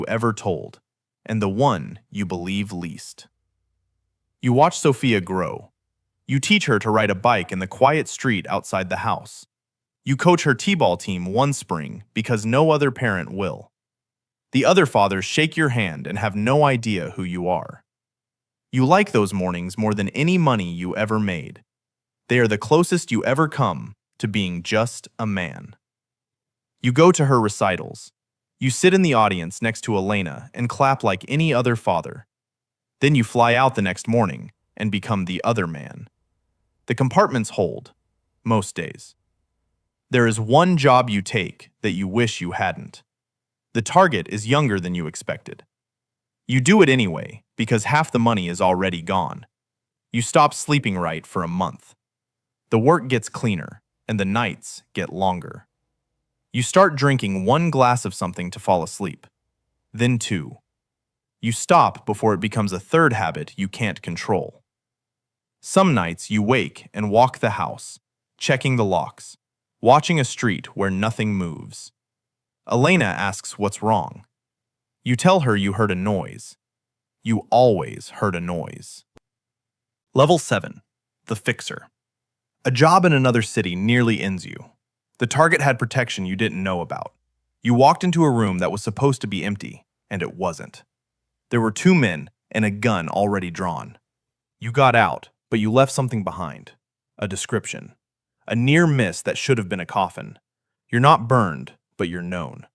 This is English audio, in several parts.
ever told, and the one you believe least. You watch Sophia grow. You teach her to ride a bike in the quiet street outside the house. You coach her t-ball team one spring because no other parent will. The other fathers shake your hand and have no idea who you are. You like those mornings more than any money you ever made. They are the closest you ever come to being just a man. You go to her recitals. You sit in the audience next to Elena and clap like any other father. Then you fly out the next morning and become the other man. The compartments hold, most days. There is one job you take that you wish you hadn't. The target is younger than you expected. You do it anyway because half the money is already gone. You stop sleeping right for a month. The work gets cleaner and the nights get longer. You start drinking one glass of something to fall asleep, then two. You stop before it becomes a third habit you can't control. Some nights you wake and walk the house, checking the locks, watching a street where nothing moves. Elena asks what's wrong. You tell her you heard a noise. You always heard a noise. Level 7. The Fixer. A job in another city nearly ends you. The target had protection you didn't know about. You walked into a room that was supposed to be empty, and it wasn't. There were 2 men and a gun already drawn. You got out, but you left something behind. A description. A near miss that should have been a coffin. You're not burned, but you're known.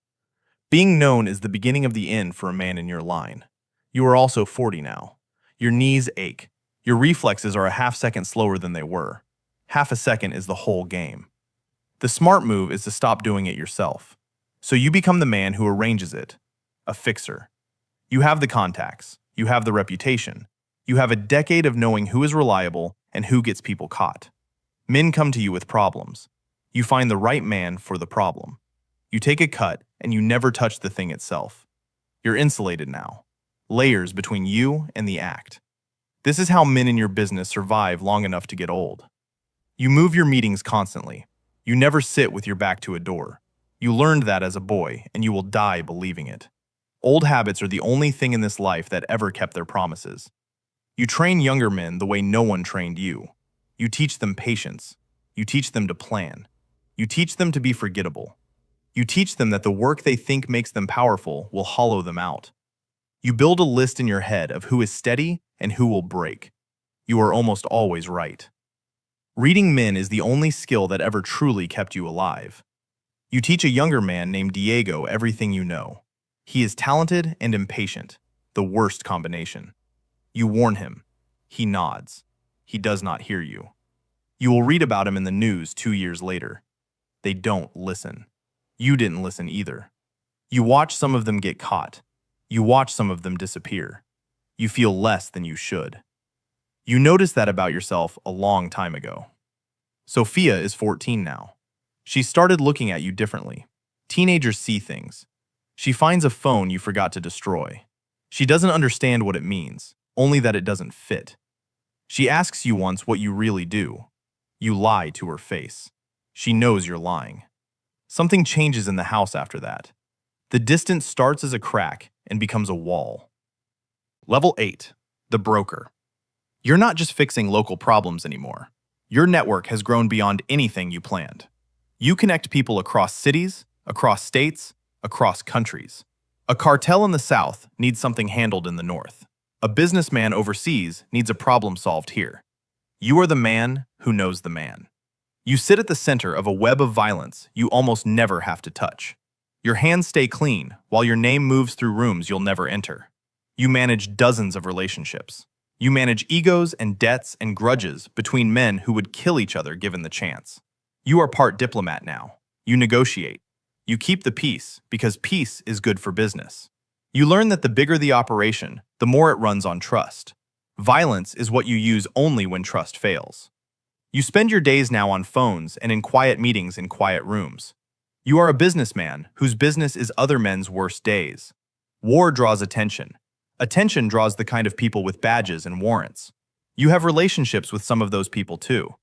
Being known is the beginning of the end for a man in your line. You are also 40 now. Your knees ache. Your reflexes are a half-second slower than they were. Half a second is the whole game. The smart move is to stop doing it yourself. So you become the man who arranges it. A fixer. You have the contacts. You have the reputation. You have a decade of knowing who is reliable and who gets people caught. Men come to you with problems. You find the right man for the problem. You take a cut and you never touch the thing itself. You're insulated now. Layers between you and the act. This is how men in your business survive long enough to get old. You move your meetings constantly. You never sit with your back to a door. You learned that as a boy, and you will die believing it. Old habits are the only thing in this life that ever kept their promises. You train younger men the way no one trained you. You teach them patience. You teach them to plan. You teach them to be forgettable. You teach them that the work they think makes them powerful will hollow them out. You build a list in your head of who is steady and who will break. You are almost always right. Reading men is the only skill that ever truly kept you alive. You teach a younger man named Diego everything you know. He is talented and impatient, the worst combination. You warn him. He nods. He does not hear you. You will read about him in the news 2 years later. They don't listen. You didn't listen either. You watch some of them get caught. You watch some of them disappear. You feel less than you should. You noticed that about yourself a long time ago. Sophia is 14 now. She started looking at you differently. Teenagers see things. She finds a phone you forgot to destroy. She doesn't understand what it means, only that it doesn't fit. She asks you once what you really do. You lie to her face. She knows you're lying. Something changes in the house after that. The distance starts as a crack and becomes a wall. Level 8. The Broker. You're not just fixing local problems anymore. Your network has grown beyond anything you planned. You connect people across cities, across states, across countries. A cartel in the South needs something handled in the North. A businessman overseas needs a problem solved here. You are the man who knows the man. You sit at the center of a web of violence you almost never have to touch. Your hands stay clean while your name moves through rooms you'll never enter. You manage dozens of relationships. You manage egos and debts and grudges between men who would kill each other given the chance. You are part diplomat now. You negotiate. You keep the peace because peace is good for business. You learn that the bigger the operation, the more it runs on trust. Violence is what you use only when trust fails. You spend your days now on phones and in quiet meetings in quiet rooms. You are a businessman whose business is other men's worst days. War draws attention. Attention draws the kind of people with badges and warrants. You have relationships with some of those people too.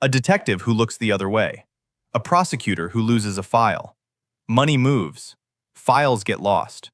A detective who looks the other way. A prosecutor who loses a file. Money moves. Files get lost.